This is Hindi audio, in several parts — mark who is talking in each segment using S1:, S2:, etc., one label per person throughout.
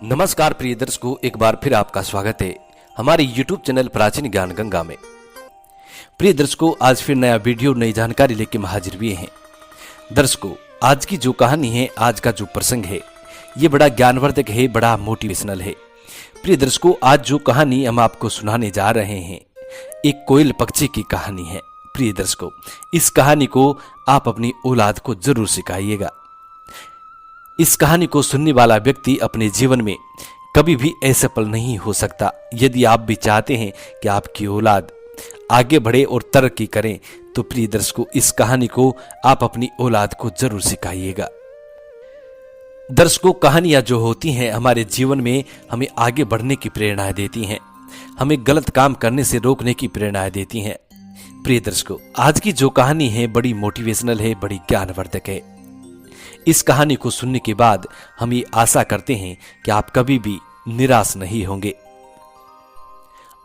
S1: नमस्कार प्रिय दर्शकों, एक बार फिर आपका स्वागत है हमारे YouTube चैनल प्राचीन ज्ञान गंगा में। प्रिय दर्शकों, आज फिर नया वीडियो नई जानकारी लेके हम हाजिर हुए हैं। दर्शकों, आज की जो कहानी है, आज का जो प्रसंग है, ये बड़ा ज्ञानवर्धक है, बड़ा मोटिवेशनल है। प्रिय दर्शकों, आज जो कहानी हम आपको सुनाने जा रहे हैं, एक कोयल पक्षी की कहानी है। प्रिय दर्शकों, इस कहानी को आप अपनी औलाद को जरूर सिखाइएगा। इस कहानी को सुनने वाला व्यक्ति अपने जीवन में कभी भी असफल नहीं हो सकता। यदि आप भी चाहते हैं कि आपकी औलाद आगे बढ़े और तरक्की करें, तो प्रिय दर्शकों, इस कहानी को आप अपनी औलाद को जरूर सिखाइएगा। दर्शकों, कहानियां जो होती हैं हमारे जीवन में हमें आगे बढ़ने की प्रेरणाएं देती हैं, हमें गलत काम करने से रोकने की प्रेरणाएं देती हैं। प्रिय दर्शकों, आज की जो कहानी है बड़ी मोटिवेशनल है, बड़ी ज्ञानवर्धक है। इस कहानी को सुनने के बाद हम ये आशा करते हैं कि आप कभी भी निराश नहीं होंगे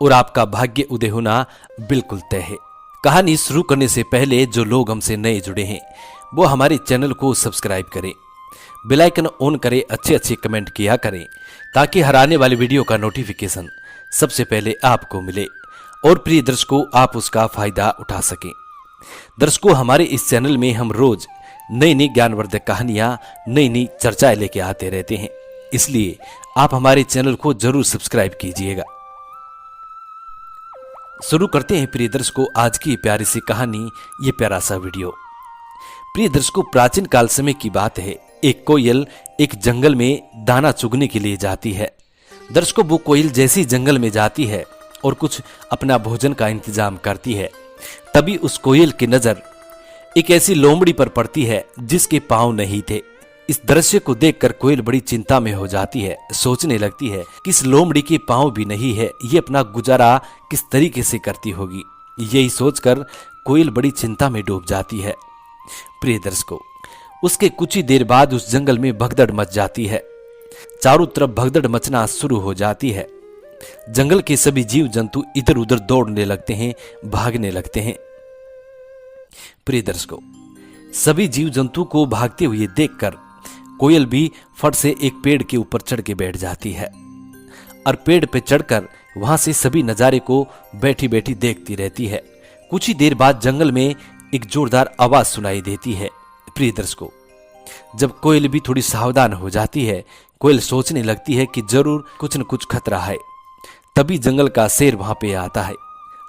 S1: और आपका भाग्य उदय होना बिल्कुल तय है। कहानी शुरू करने से पहले जो लोग हमसे नए जुड़े हैं वो हमारे चैनल को सब्सक्राइब करें, बेल आइकन ऑन करें, अच्छे कमेंट किया करें ताकि हर आने वाली वीडियो का नोटिफिकेशन सबसे पहले आपको मिले और प्रिय दर्शकों, आप उसका फायदा उठा सकें। दर्शकों, हमारे इस चैनल में हम रोज नई नई ज्ञानवर्धक कहानियां, नई नई चर्चाएं लेके आते रहते हैं, इसलिए आप हमारे चैनल को जरूर सब्सक्राइब कीजिएगा। शुरू करते हैं प्रिय दर्शकों आज की प्यारी सी कहानी, ये प्यारा सा वीडियो। प्रिय दर्शकों, प्राचीन काल समय की बात है। एक कोयल एक जंगल में दाना चुगने के लिए जाती है। दर्शकों, वो कोयल जैसी जंगल में जाती है और कुछ अपना भोजन का इंतजाम करती है, तभी उस कोयल की नजर एक ऐसी लोमड़ी पर पड़ती है जिसके पांव नहीं थे। इस दृश्य को देखकर कोयल बड़ी चिंता में हो जाती है, सोचने लगती है कि इस लोमड़ी के पांव भी नहीं है, ये अपना गुजारा किस तरीके से करती होगी। यही सोचकर कोयल बड़ी चिंता में डूब जाती है। प्रिय दर्शकों, उसके कुछ ही देर बाद उस जंगल में भगदड़ मच जाती है। चारों तरफ भगदड़ मचना शुरू हो जाती है। जंगल के सभी जीव जंतु इधर उधर दौड़ने लगते हैं, भागने लगते हैं। प्रिय दर्शकों, सभी जीव जंतु को भागते हुए देखकर कोयल भी फट से एक पेड़ के ऊपर चढ़ के बैठ जाती है और पेड़ पे चढ़कर वहां से सभी नजारे को बैठी बैठी देखती रहती है। कुछ ही देर बाद जंगल में एक जोरदार आवाज सुनाई देती है। प्रिय दर्शकों, जब कोयल भी थोड़ी सावधान हो जाती है, कोयल सोचने लगती है कि जरूर कुछ न कुछ खतरा है। तभी जंगल का शेर वहां पे आता है।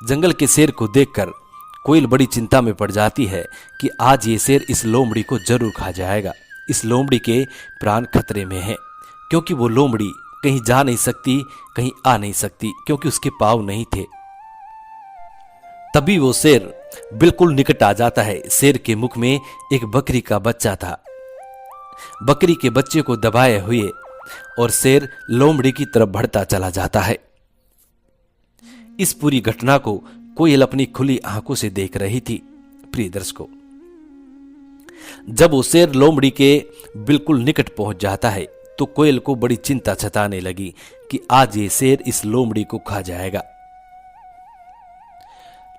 S1: जंगल के शेर को देखकर कोयल बड़ी चिंता में पड़ जाती है कि आज ये शेर इस लोमड़ी को जरूर खा जाएगा। इस लोमड़ी के प्राण खतरे में हैं, क्योंकि वो लोमड़ी कहीं जा नहीं सकती, कहीं आ नहीं सकती, क्योंकि उसके पांव नहीं थे। तभी वो शेर बिल्कुल निकट आ जाता है। शेर के मुख में एक बकरी का बच्चा था। बकरी के बच्चे को दबाए हुए और शेर लोमड़ी की तरफ बढ़ता चला जाता है। इस पूरी घटना को कोयल अपनी खुली आंखों से देख रही थी। प्रिय दर्शकों, जब वो शेर लोमड़ी के बिल्कुल निकट पहुंच जाता है तो कोयल को बड़ी चिंता सताने लगी कि आज ये शेर इस लोमड़ी को खा जाएगा।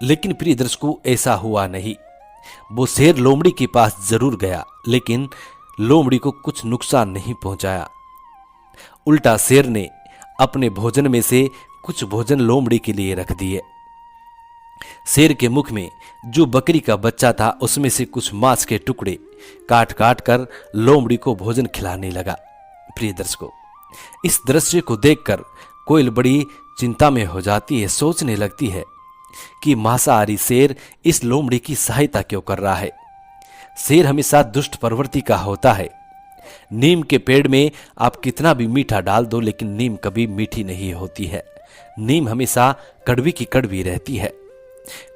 S1: लेकिन प्रिय दर्शकों, ऐसा हुआ नहीं। वो शेर लोमड़ी के पास जरूर गया, लेकिन लोमड़ी को कुछ नुकसान नहीं पहुंचाया। उल्टा शेर ने अपने भोजन में से कुछ भोजन लोमड़ी के लिए रख दिए। शेर के मुख में जो बकरी का बच्चा था उसमें से कुछ मांस के टुकड़े काट काट कर लोमड़ी को भोजन खिलाने लगा। प्रिय दर्शकों, इस दृश्य को देखकर कोयल बड़ी चिंता में हो जाती है, सोचने लगती है कि मांसाहारी शेर इस लोमड़ी की सहायता क्यों कर रहा है। शेर हमेशा दुष्ट प्रवृत्ति का होता है। नीम के पेड़ में आप कितना भी मीठा डाल दो, लेकिन नीम कभी मीठी नहीं होती है। नीम हमेशा कड़वी की कड़वी रहती है।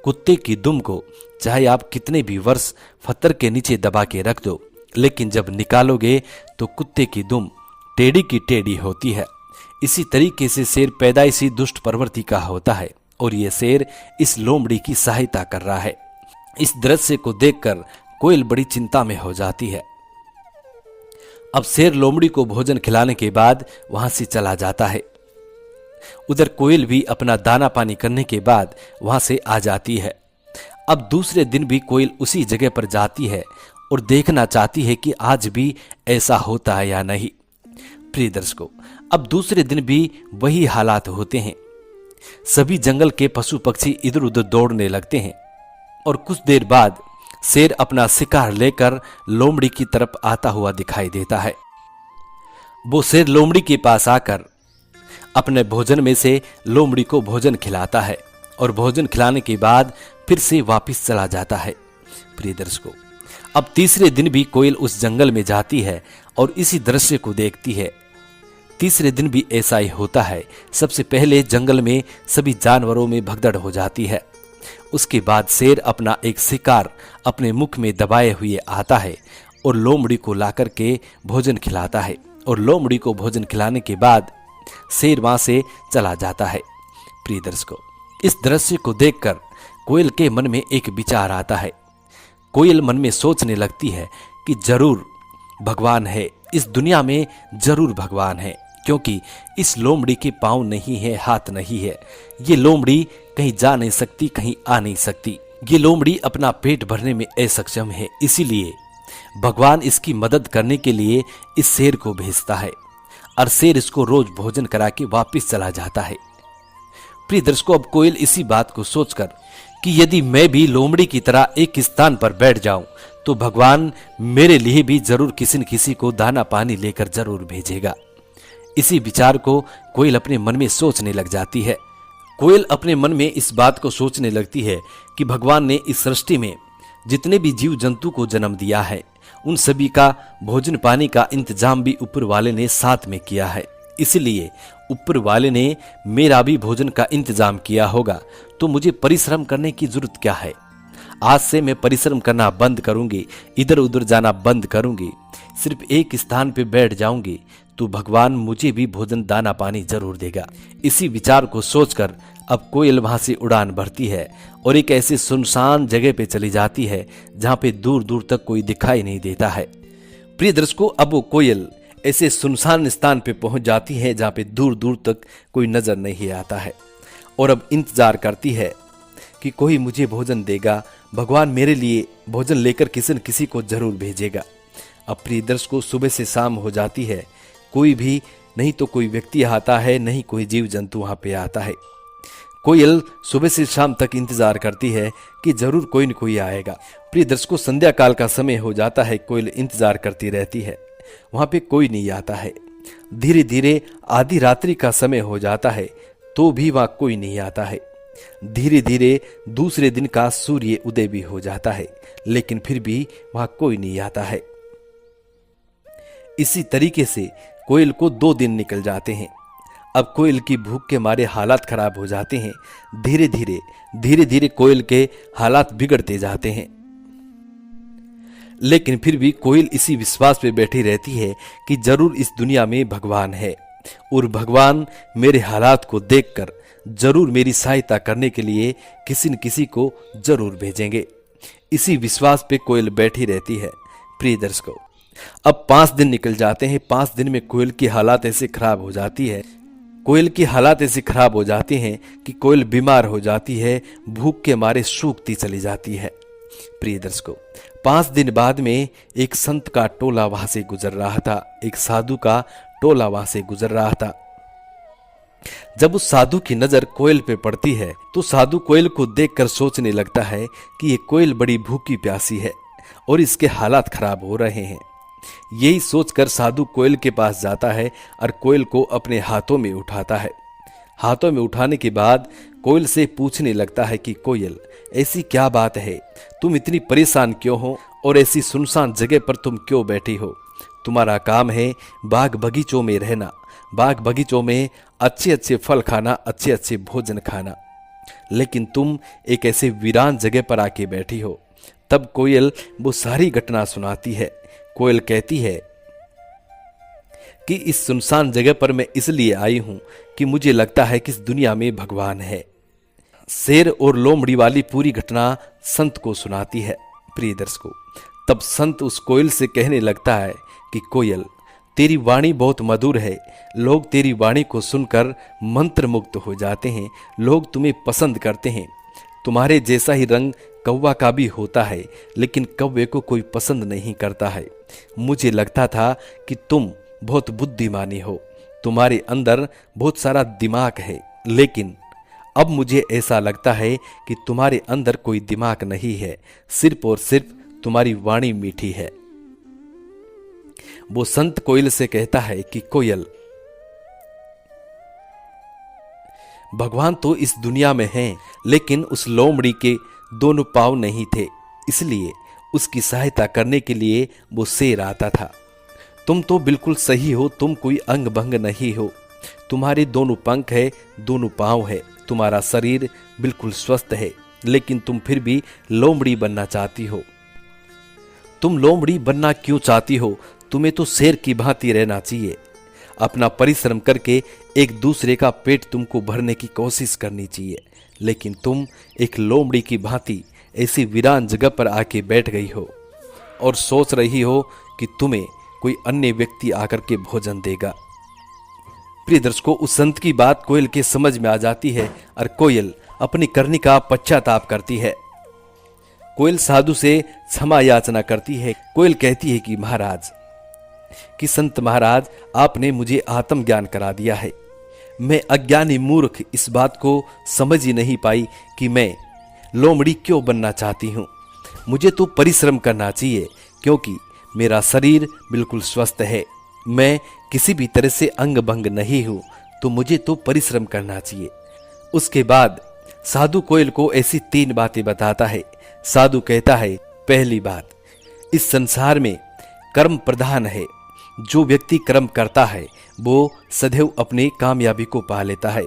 S1: कुत्ते की दुम को चाहे आप कितने भी वर्ष पत्थर के नीचे दबा के रख दो, लेकिन जब निकालोगे तो कुत्ते की दुम टेढ़ी की टेढ़ी होती है। इसी तरीके से शेर पैदाइशी दुष्ट प्रवृत्ति का होता है और यह शेर इस लोमड़ी की सहायता कर रहा है। इस दृश्य को देखकर कोयल बड़ी चिंता में हो जाती है। अब शेर लोमड़ी को भोजन खिलाने के बाद वहां से चला जाता है। उधर कोयल भी अपना दाना पानी करने के बाद वहां से आ जाती है। अब दूसरे दिन भी कोयल उसी जगह पर जाती है और देखना चाहती है कि आज भी ऐसा होता है या नहीं। प्रिय दर्शकों, अब दूसरे दिन भी वही हालात होते हैं। सभी जंगल के पशु पक्षी इधर उधर दौड़ने लगते हैं और कुछ देर बाद शेर अपना शिकार लेकर लोमड़ी की तरफ आता हुआ दिखाई देता है। वो शेर लोमड़ी के पास आकर अपने भोजन में से लोमड़ी को भोजन खिलाता है और भोजन खिलाने के बाद फिर से वापस चला जाता है। प्रिय दर्शकों, अब तीसरे दिन भी कोयल उस जंगल में जाती है और इसी दृश्य को देखती है। तीसरे दिन भी ऐसा ही होता है। सबसे पहले जंगल में सभी जानवरों में भगदड़ हो जाती है। उसके बाद शेर अपना एक शिकार अपने मुख में दबाए हुए आता है और लोमड़ी को लाकर के भोजन खिलाता है और लोमड़ी को भोजन खिलाने के बाद शेर वहां से चला जाता है। प्रिय दर्शकों, इस दृश्य को देखकर कोयल के मन में एक विचार आता है। कोयल मन में सोचने लगती है कि जरूर भगवान है, इस दुनिया में जरूर भगवान है, क्योंकि इस लोमड़ी के पांव नहीं है, हाथ नहीं है। ये लोमड़ी कहीं जा नहीं सकती, कहीं आ नहीं सकती। ये लोमड़ी अपना पेट भरने में असक्षम है, इसीलिए भगवान इसकी मदद करने के लिए इस शेर को भेजता है और शेर इसको रोज भोजन करा के वापिस चला जाता है। प्रिय दर्शकों, अब कोयल इसी बात को सोचकर कि यदि मैं भी लोमड़ी की तरह एक स्थान पर बैठ जाऊं तो भगवान मेरे लिए भी जरूर किसी न किसी को दाना पानी लेकर जरूर भेजेगा। इसी विचार को कोयल अपने मन में सोचने लग जाती है। कोयल अपने मन में इस बात को सोचने लगती है कि भगवान ने इस सृष्टि में जितने भी जीव जंतु को जन्म दिया है उन सभी का भोजन पानी का इंतजाम भी ऊपर वाले ने साथ में किया है, इसलिए ऊपर वाले ने मेरा भी भोजन का इंतजाम किया होगा, तो मुझे परिश्रम करने की जरूरत क्या है। आज से मैं परिश्रम करना बंद करूंगी, इधर उधर जाना बंद करूंगी, सिर्फ एक स्थान पे बैठ जाऊंगी तो भगवान मुझे भी भोजन दाना पानी जरूर देगा। इसी विचार को सोचकर अब कोयल वहां से उड़ान भरती है और एक ऐसी सुनसान जगह पे चली जाती है जहां पे दूर दूर तक कोई दिखाई नहीं देता है। प्रिय दर्शकों, अब वो कोयल ऐसे सुनसान स्थान पे पहुंच जाती है जहां पे दूर दूर तक कोई नजर नहीं आता है और अब इंतजार करती है कि कोई मुझे भोजन देगा, भगवान मेरे लिए भोजन लेकर किसी न किसी को जरूर भेजेगा। अब प्रिय दर्शकों, सुबह से शाम हो जाती है, कोई भी नहीं तो कोई व्यक्ति आता है, नहीं कोई जीव जंतु वहां पे आता है। कोयल सुबह से शाम तक इंतजार करती है कि जरूर कोई न कोई आएगा। प्रिय दर्शकों, संध्या काल का समय हो जाता है, कोयल इंतजार करती रहती है, वहां पे कोई नहीं आता है। धीरे धीरे आधी रात्रि का समय हो जाता है तो भी वहां कोई नहीं आता है। धीरे धीरे दूसरे दिन का सूर्य उदय भी हो जाता है, लेकिन फिर भी वहां कोई नहीं आता है। इसी तरीके से कोयल को 2 दिन निकल जाते हैं। अब कोयल की भूख के मारे हालात खराब हो जाते हैं। धीरे धीरे कोयल के हालात बिगड़ते जाते हैं, लेकिन फिर भी कोयल इसी विश्वास पे बैठी रहती है कि जरूर इस दुनिया में भगवान है और भगवान मेरे हालात को देखकर जरूर मेरी सहायता करने के लिए किसी न किसी को जरूर भेजेंगे। इसी विश्वास पे कोयल बैठी रहती है। प्रिय दर्शकों, अब 5 दिन निकल जाते हैं। 5 दिन में कोयल की हालात ऐसे खराब हो जाती है, कोयल की हालात ऐसी खराब हो जाती हैं कि कोयल बीमार हो जाती है, भूख के मारे सूखती चली जाती है। प्रिय दर्शकों, 5 दिन बाद में एक संत का टोला वहां से गुजर रहा था, एक साधु का टोला वहां से गुजर रहा था। जब उस साधु की नजर कोयल पे पड़ती है तो साधु कोयल को देखकर सोचने लगता है कि ये कोयल बड़ी भूखी प्यासी है और इसके हालात खराब हो रहे हैं। यही सोचकर साधु कोयल के पास जाता है और कोयल को अपने हाथों में उठाता है। हाथों में उठाने के बाद कोयल से पूछने लगता है कि कोयल, ऐसी क्या बात है, तुम इतनी परेशान क्यों हो और ऐसी सुनसान जगह पर तुम क्यों बैठी हो। तुम्हारा काम है बाग बगीचों में रहना, बाग बगीचों में अच्छे अच्छे फल खाना, अच्छे अच्छे भोजन खाना, लेकिन तुम एक ऐसे वीरान जगह पर आके बैठी हो। तब कोयल वो सारी घटना सुनाती है। कोयल कहती है कि इस सुनसान जगह पर मैं इसलिए आई हूं कि मुझे लगता है कि इस दुनिया में भगवान है। शेर और लोमड़ी वाली पूरी घटना संत को सुनाती है। प्रिय दर्शकों, तब संत उस कोयल से कहने लगता है कि कोयल, तेरी वाणी बहुत मधुर है, लोग तेरी वाणी को सुनकर मंत्र मुक्त हो जाते हैं, लोग तुम्हें पसंद करते हैं। तुम्हारे जैसा ही रंग कौवा का भी होता है, लेकिन कौवे को कोई पसंद नहीं करता है। मुझे लगता था कि तुम बहुत बुद्धिमानी हो, तुम्हारे अंदर बहुत सारा दिमाग है, लेकिन अब मुझे ऐसा लगता है कि तुम्हारे अंदर कोई दिमाग नहीं है, सिर्फ और सिर्फ तुम्हारी वाणी मीठी है। वो संत कोयल से कहता है कि कोयल, भगवान तो इस दुनिया में हैं, लेकिन उस लोमड़ी के दोनों पांव नहीं थे, इसलिए उसकी सहायता करने के लिए वो शेर आता था। तुम तो बिल्कुल सही हो, तुम कोई अंग भंग नहीं हो, तुम्हारे दोनों पंख है, दोनों पांव है, तुम्हारा शरीर बिल्कुल स्वस्थ है, लेकिन तुम फिर भी लोमड़ी बनना चाहती हो। तुम लोमड़ी बनना क्यों चाहती हो? तुम्हें तो शेर की भांति रहना चाहिए। अपना परिश्रम करके एक दूसरे का पेट तुमको भरने की कोशिश करनी चाहिए, लेकिन तुम एक लोमड़ी की भांति ऐसी वीरान जगह पर आके बैठ गई हो और सोच रही हो कि तुम्हें कोई अन्य व्यक्ति आकर के भोजन देगा। प्रिय दर्शकों, उस संत की बात कोयल के समझ में आ जाती है और कोयल अपनी करनी का पश्चाताप करती है। कोयल साधु से क्षमा याचना करती है। कोयल कहती है कि महाराज, कि संत महाराज, आपने मुझे आत्मज्ञान करा दिया है। मैं अज्ञानी मूर्ख इस बात को समझ ही नहीं पाई कि मैं लोमड़ी क्यों बनना चाहती हूँ। मुझे तो परिश्रम करना चाहिए, क्योंकि मेरा शरीर बिल्कुल स्वस्थ है, मैं किसी भी तरह से अंग भंग नहीं हूँ, तो मुझे तो परिश्रम करना चाहिए। उसके बाद साधु कोयल को ऐसी 3 बातें बताता है। साधु कहता है, पहली बात, इस संसार में कर्म प्रधान है। जो व्यक्ति कर्म करता है वो सदैव अपनी कामयाबी को पा लेता है।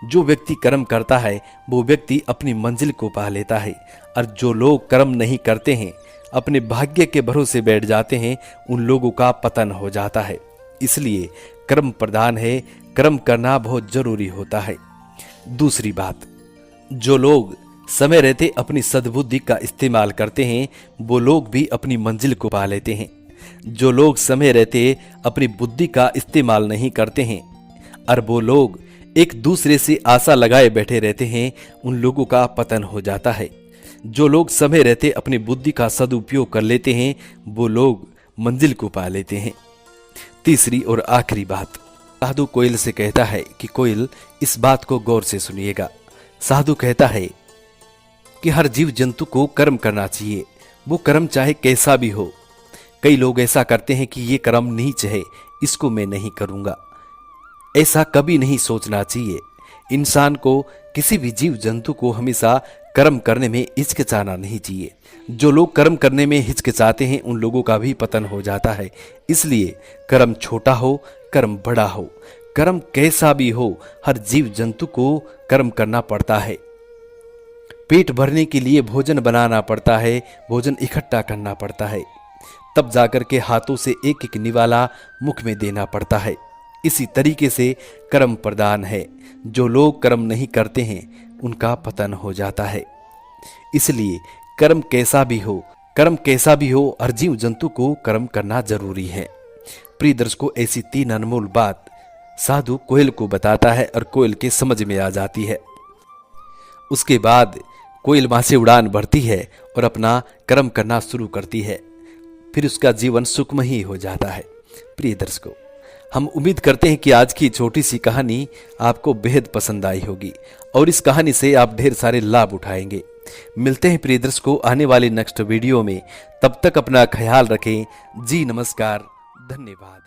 S1: जो व्यक्ति कर्म करता है वो व्यक्ति अपनी मंजिल को पा लेता है, और जो लोग कर्म नहीं करते हैं, अपने भाग्य के भरोसे बैठ जाते हैं, उन लोगों का पतन हो जाता है। इसलिए कर्म प्रधान है, कर्म करना बहुत जरूरी होता है। दूसरी बात, जो लोग समय रहते अपनी सद्बुद्धि का इस्तेमाल करते हैं, वो लोग भी अपनी मंजिल को पा लेते हैं। जो लोग समय रहते अपनी बुद्धि का इस्तेमाल नहीं करते हैं और वो लोग एक दूसरे से आशा लगाए बैठे रहते हैं, उन लोगों का पतन हो जाता है। जो लोग समय रहते अपनी बुद्धि का सदुपयोग कर लेते हैं, वो लोग मंजिल को पा लेते हैं। तीसरी और आखिरी बात, साधु कोयल से कहता है कि कोयल, इस बात को गौर से सुनिएगा। साधु कहता है कि हर जीव जंतु को कर्म करना चाहिए, वो कर्म चाहे कैसा भी हो। कई लोग ऐसा करते हैं कि ये कर्म नीच है, इसको मैं नहीं करूंगा। ऐसा कभी नहीं सोचना चाहिए। इंसान को, किसी भी जीव जंतु को हमेशा कर्म करने में हिचकिचाना नहीं चाहिए। जो लोग कर्म करने में हिचकिचाते हैं, उन लोगों का भी पतन हो जाता है। इसलिए कर्म छोटा हो, कर्म बड़ा हो, कर्म कैसा भी हो, हर जीव जंतु को कर्म करना पड़ता है। पेट भरने के लिए भोजन बनाना पड़ता है, भोजन इकट्ठा करना पड़ता है, तब जाकर के हाथों से एक एक निवाला मुख में देना पड़ता है। इसी तरीके से कर्म प्रदान है। जो लोग कर्म नहीं करते हैं, उनका पतन हो जाता है। इसलिए कर्म कैसा भी हो, हर जीव जंतु को कर्म करना जरूरी है। प्रिय दर्शकों, ऐसी 3 अनमोल बात साधु कोयल को बताता है और कोयल के समझ में आ जाती है। उसके बाद कोयल वहां से उड़ान भरती है और अपना कर्म करना शुरू करती है। फिर उसका जीवन सुखमयी हो जाता है। प्रिय दर्शकों, हम उम्मीद करते हैं कि आज की छोटी सी कहानी आपको बेहद पसंद आई होगी और इस कहानी से आप ढेर सारे लाभ उठाएंगे। मिलते हैं प्रिय दर्शकों आने वाले नेक्स्ट वीडियो में। तब तक अपना ख्याल रखें। जी नमस्कार, धन्यवाद।